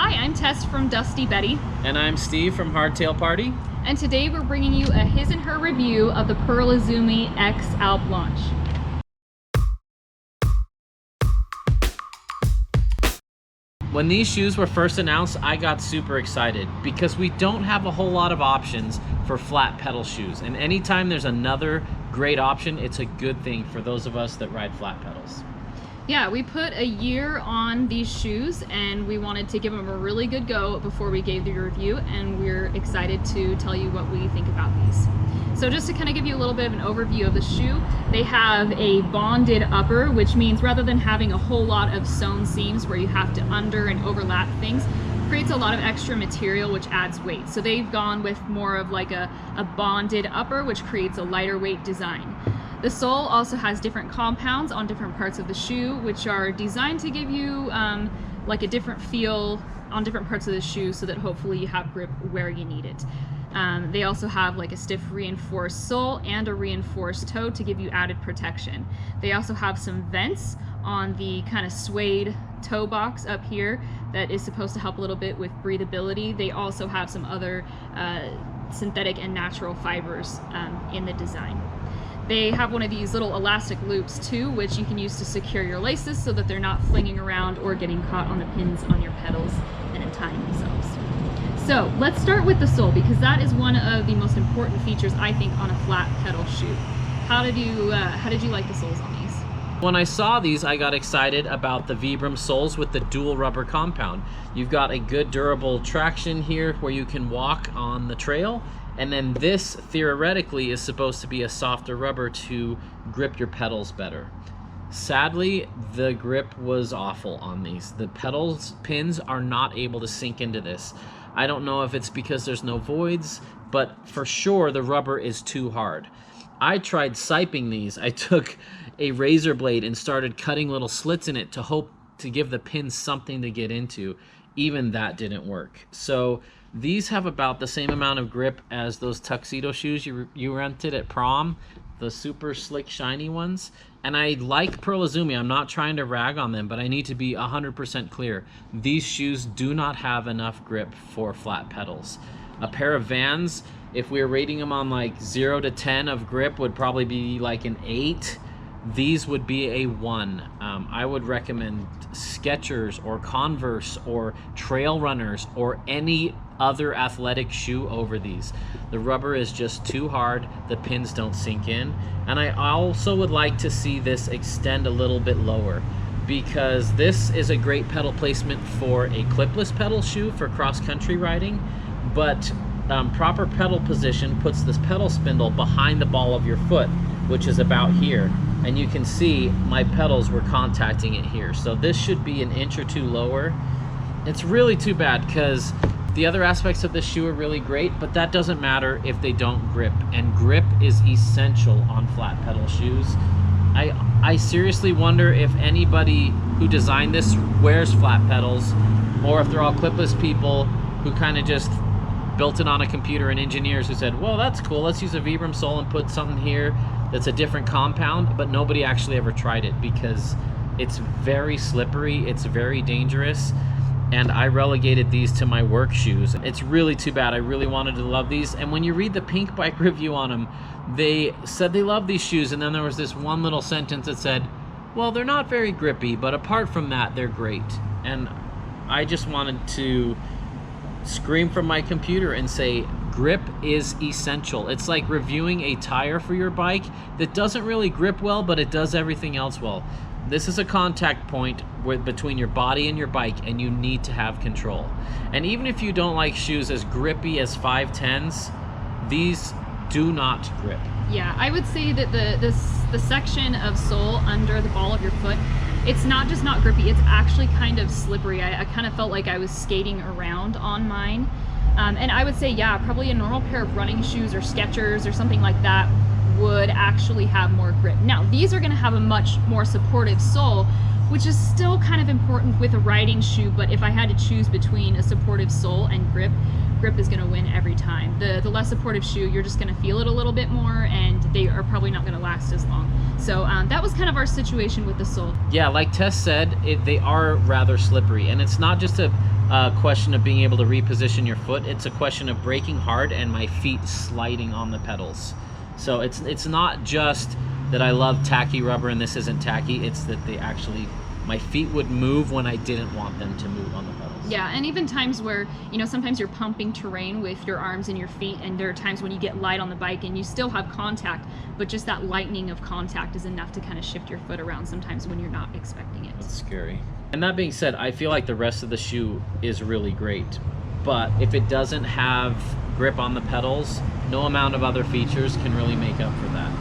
Hi, I'm Tess from Dusty Betty. And I'm Steve from Hardtail Party. And today we're bringing you a his and her review of the Pearl Izumi X-ALP launch. When these shoes were first announced, I got super excited because we don't have a whole lot of options for flat pedal shoes. And anytime there's another great option, it's a good thing for those of us that ride flat pedals. Yeah, we put a year on these shoes and we wanted to give them a really good go before we gave the review, and we're excited to tell you what we think about these. So just to kind of give you a little bit of an overview of the shoe, they have a bonded upper, which means rather than having a whole lot of sewn seams where you have to under and overlap things, creates a lot of extra material which adds weight. So they've gone with more of like a bonded upper, which creates a lighter weight design. The sole also has different compounds on different parts of the shoe, which are designed to give you like a different feel on different parts of the shoe so that hopefully you have grip where you need it. They also have like a stiff reinforced sole and a reinforced toe to give you added protection. They also have some vents on the kind of suede toe box up here that is supposed to help a little bit with breathability. They also have some other synthetic and natural fibers in the design. They have one of these little elastic loops too, which you can use to secure your laces so that they're not flinging around or getting caught on the pins on your pedals and untying themselves. So let's start with the sole, because that is one of the most important features I think on a flat pedal shoe. How did you like the soles on these? When I saw these, I got excited about the Vibram soles with the dual rubber compound. You've got a good durable traction here where you can walk on the trail, and then this theoretically is supposed to be a softer rubber to grip your pedals better. Sadly, the grip was awful on these. The pedals pins are not able to sink into this. I don't know if it's because there's no voids, but for sure the rubber is too hard. I tried siping these. I took a razor blade and started cutting little slits in it to hope to give the pins something to get into. Even that didn't work. So these have about the same amount of grip as those tuxedo shoes you rented at prom, the super slick shiny ones. And I like Pearl Izumi. I'm not trying to rag on them, but I need to be 100% clear. These shoes do not have enough grip for flat pedals. A pair of Vans, if we were rating them on like 0 to 10 of grip, would probably be like an 8. These would be a 1. I would recommend Skechers or Converse or Trail Runners or any other athletic shoe over these. The rubber is just too hard, the pins don't sink in, and I also would like to see this extend a little bit lower, because this is a great pedal placement for a clipless pedal shoe for cross-country riding, but proper pedal position puts this pedal spindle behind the ball of your foot, which is about here, and you can see my pedals were contacting it here. So this should be an inch or two lower. It's really too bad because the other aspects of this shoe are really great, but that doesn't matter if they don't grip, and grip is essential on flat pedal shoes. I seriously wonder if anybody who designed this wears flat pedals, or if they're all clipless people who kind of just built it on a computer, and engineers who said, well, that's cool, let's use a Vibram sole and put something here that's a different compound, but nobody actually ever tried it because it's very slippery, it's very dangerous, and I relegated these to my work shoes. It's really too bad. I really wanted to love these, and when you read the Pink Bike review on them, they said they love these shoes, and then there was this one little sentence that said, well, they're not very grippy, but apart from that, they're great. And I just wanted to scream from my computer and say, grip is essential. It's like reviewing a tire for your bike that doesn't really grip well, but it does everything else well. This is a contact point between your body and your bike, and you need to have control. And even if you don't like shoes as grippy as 510s, these do not grip. Yeah, I would say that the section of sole under the ball of your foot, it's not just not grippy, it's actually kind of slippery. I kind of felt like I was skating around on mine. And I would say, yeah, probably a normal pair of running shoes or Skechers or something like that would actually have more grip. Now, these are going to have a much more supportive sole, which is still kind of important with a riding shoe, but if I had to choose between a supportive sole and grip is going to win every time. The less supportive shoe, you're just going to feel it a little bit more, and they are probably not going to last as long. So that was kind of our situation with the sole. Yeah, like Tess said, they are rather slippery, and it's not just a a question of being able to reposition your foot. It's a question of braking hard and my feet sliding on the pedals. So it's not just that I love tacky rubber and this isn't tacky. It's that they actually, my feet would move when I didn't want them to move on the pedals. Yeah, and even times where, you know, sometimes you're pumping terrain with your arms and your feet, and there are times when you get light on the bike and you still have contact, but just that lightening of contact is enough to kind of shift your foot around sometimes when you're not expecting it. That's scary. And that being said, I feel like the rest of the shoe is really great, but if it doesn't have grip on the pedals, no amount of other features can really make up for that.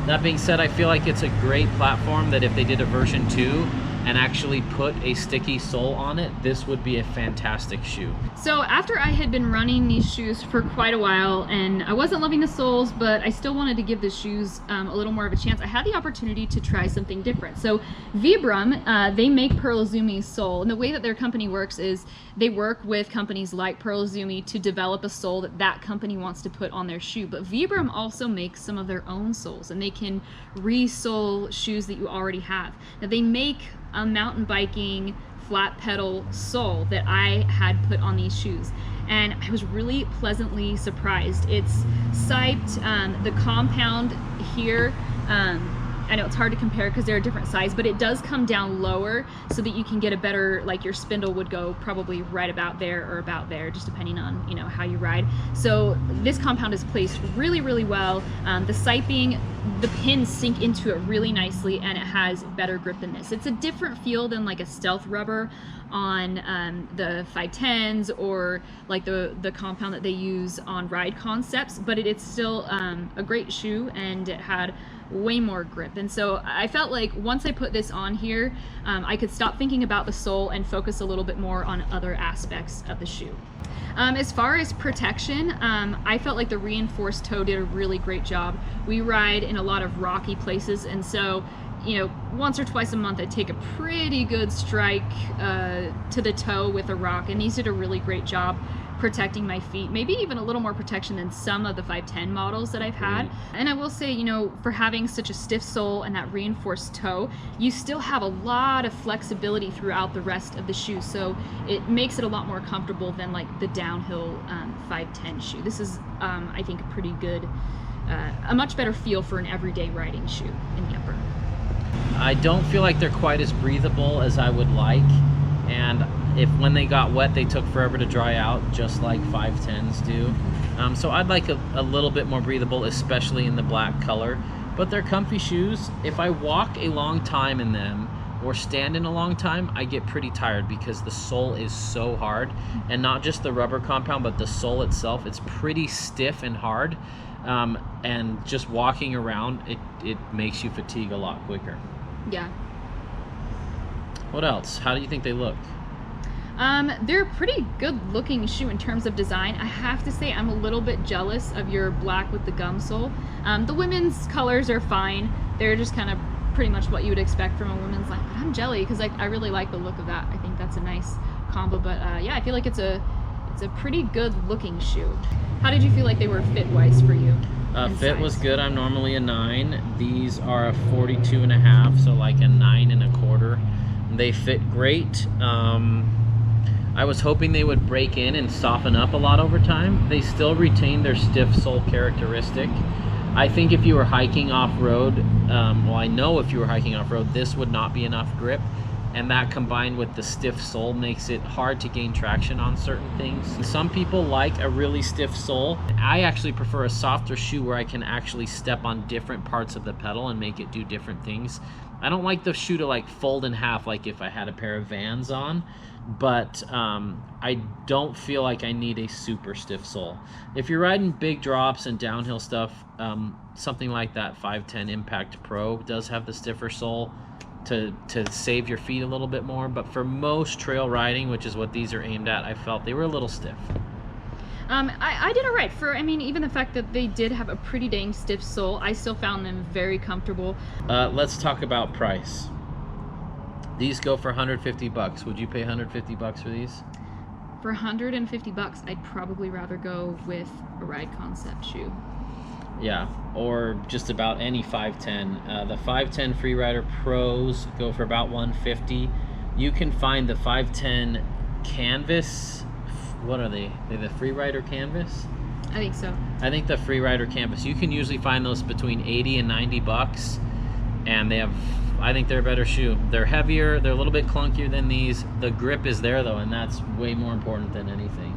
That being said, I feel like it's a great platform that if they did a version 2 and actually put a sticky sole on it, this would be a fantastic shoe. So after I had been running these shoes for quite a while and I wasn't loving the soles, but I still wanted to give the shoes a little more of a chance, I had the opportunity to try something different. So Vibram, they make Pearl Izumi's sole, and the way that their company works is they work with companies like Pearl Izumi to develop a sole that that company wants to put on their shoe. But Vibram also makes some of their own soles, and they can re-sole shoes that you already have. Now they make a mountain biking flat pedal sole that I had put on these shoes, and I was really pleasantly surprised. It's siped, the compound here, I know it's hard to compare because they're a different size, but it does come down lower so that you can get a better, like your spindle would go probably right about there or about there, just depending on, you know, how you ride. So this compound is placed really, really well. The siping, the pins sink into it really nicely, and it has better grip than this. It's a different feel than like a stealth rubber on the 510s or like the compound that they use on Ride Concepts, but it's still a great shoe, and it had way more grip. And so I felt like once I put this on here, I could stop thinking about the sole and focus a little bit more on other aspects of the shoe. As far as protection, I felt like the reinforced toe did a really great job. We ride in a lot of rocky places, and so, you know, once or twice a month I take a pretty good strike to the toe with a rock, and these did a really great job protecting my feet, maybe even a little more protection than some of the 510 models that I've had. And I will say, you know, for having such a stiff sole and that reinforced toe, you still have a lot of flexibility throughout the rest of the shoe, so it makes it a lot more comfortable than like the downhill 510 shoe. This is, I think, a pretty good, a much better feel for an everyday riding shoe in the upper. I don't feel like they're quite as breathable as I would like, and if when they got wet they took forever to dry out, just like 510s do. So I'd like a little bit more breathable, especially in the black color. But they're comfy shoes. If I walk a long time in them or stand in a long time, I get pretty tired because the sole is so hard, and not just the rubber compound but the sole itself. It's pretty stiff and hard, and just walking around it makes you fatigue a lot quicker. Yeah. What else? How do you think they look? They're a pretty good looking shoe in terms of design. I have to say I'm a little bit jealous of your black with the gum sole. The women's colors are fine. They're just kind of pretty much what you would expect from a women's line, but I'm jelly because I really like the look of that. I think that's a nice combo, but yeah, I feel like it's a pretty good looking shoe. How did you feel like they were fit wise for you? Fit was good. I'm normally a 9. These are a 42.5, so like a 9.25. They fit great. I was hoping they would break in and soften up a lot over time. They still retain their stiff sole characteristic. I think if you were hiking off-road, well, I know if you were hiking off-road, this would not be enough grip, and that combined with the stiff sole makes it hard to gain traction on certain things. Some people like a really stiff sole. I actually prefer a softer shoe where I can actually step on different parts of the pedal and make it do different things. I don't like the shoe to like fold in half like if I had a pair of Vans on, but I don't feel like I need a super stiff sole. If you're riding big drops and downhill stuff, something like that 510 Impact Pro does have the stiffer sole to save your feet a little bit more, but for most trail riding, which is what these are aimed at, I felt they were a little stiff. I did all right. For, I mean, even the fact that they did have a pretty dang stiff sole, I still found them very comfortable. Let's talk about price. These go for 150 bucks. Would you pay 150 bucks for these? For 150 bucks, I'd probably rather go with a Ride Concept shoe. Yeah, or just about any 510. The 510 Freerider Pros go for about 150. You can find the 510 canvas. What are they? They the Freerider canvas? I think so. I think the Freerider canvas. You can usually find those between 80 and 90 bucks, and they have. I think they're a better shoe. They're heavier. They're a little bit clunkier than these. The grip is there though, and that's way more important than anything.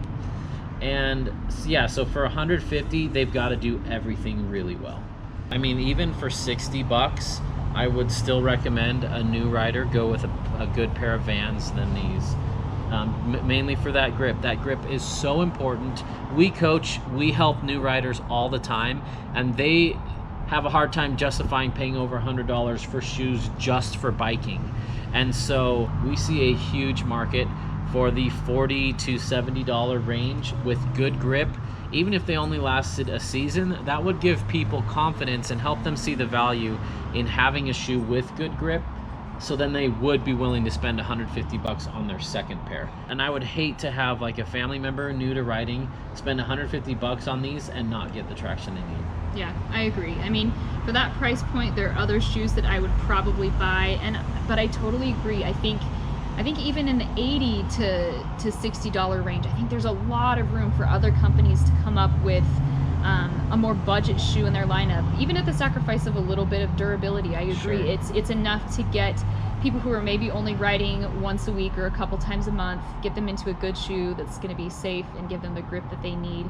And yeah, so for 150, they've got to do everything really well. I mean, even for 60 bucks, I would still recommend a new rider go with a good pair of Vans than these. Mainly for that grip. That grip is so important. We coach, we help new riders all the time, and they have a hard time justifying paying over $100 for shoes just for biking. And so we see a huge market for the $40 to $70 range with good grip. Even if they only lasted a season, that would give people confidence and help them see the value in having a shoe with good grip. So then they would be willing to spend 150 bucks on their second pair. And I would hate to have like a family member new to riding spend 150 bucks on these and not get the traction they need. Yeah, I agree. I mean, for that price point, there are other shoes that I would probably buy, but I totally agree. I think even in the $80 to $60 range, I think there's a lot of room for other companies to come up with a more budget shoe in their lineup, even at the sacrifice of a little bit of durability. I agree. Sure. It's enough to get people who are maybe only riding once a week or a couple times a month, get them into a good shoe that's going to be safe and give them the grip that they need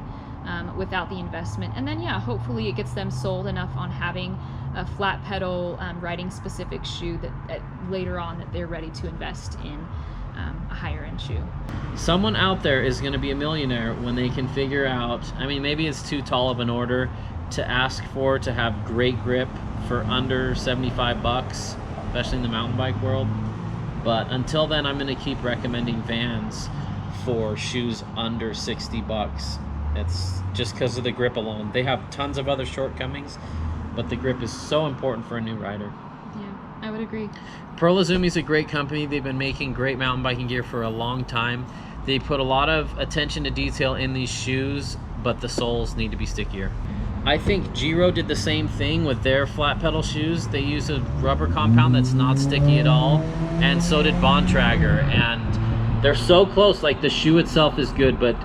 without the investment. And then yeah, hopefully it gets them sold enough on having a flat pedal riding specific shoe that later on that they're ready to invest in a higher end shoe. Someone out there is going to be a millionaire when they can figure out, I mean, maybe it's too tall of an order to ask for to have great grip for under 75 bucks, especially in the mountain bike world. But until then, I'm going to keep recommending Vans for shoes under 60 bucks. It's just because of the grip alone. They have tons of other shortcomings, but the grip is so important for a new rider. Yeah, I would agree. Pearl Izumi is a great company. They've been making great mountain biking gear for a long time. They put a lot of attention to detail in these shoes, but the soles need to be stickier. I think Giro did the same thing with their flat pedal shoes. They use a rubber compound that's not sticky at all, and so did Bontrager. And they're so close, like the shoe itself is good, but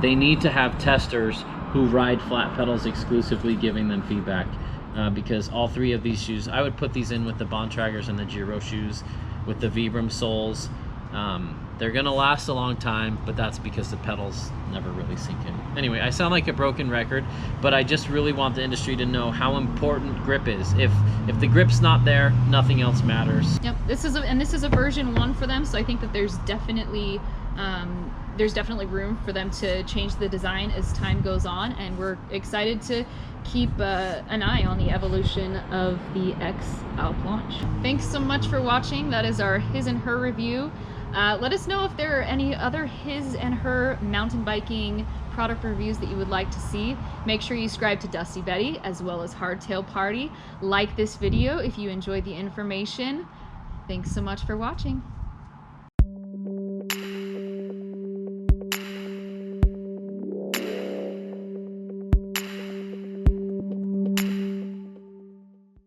they need to have testers who ride flat pedals exclusively giving them feedback. Because all three of these shoes, I would put these in with the Bontragers and the Giro shoes, with the Vibram soles. They're gonna last a long time, but that's because the pedals never really sink in. Anyway, I sound like a broken record, but I just really want the industry to know how important grip is. If the grip's not there, nothing else matters. Yep, this is a version 1 for them, so I think that there's definitely room for them to change the design as time goes on, and we're excited to keep an eye on the evolution of the X-ALP launch. Thanks so much for watching. That is our his and her review. Let us know if there are any other his and her mountain biking product reviews that you would like to see. Make sure you subscribe to Dusty Betty as well as Hardtail Party. Like this video if you enjoyed the information. Thanks so much for watching.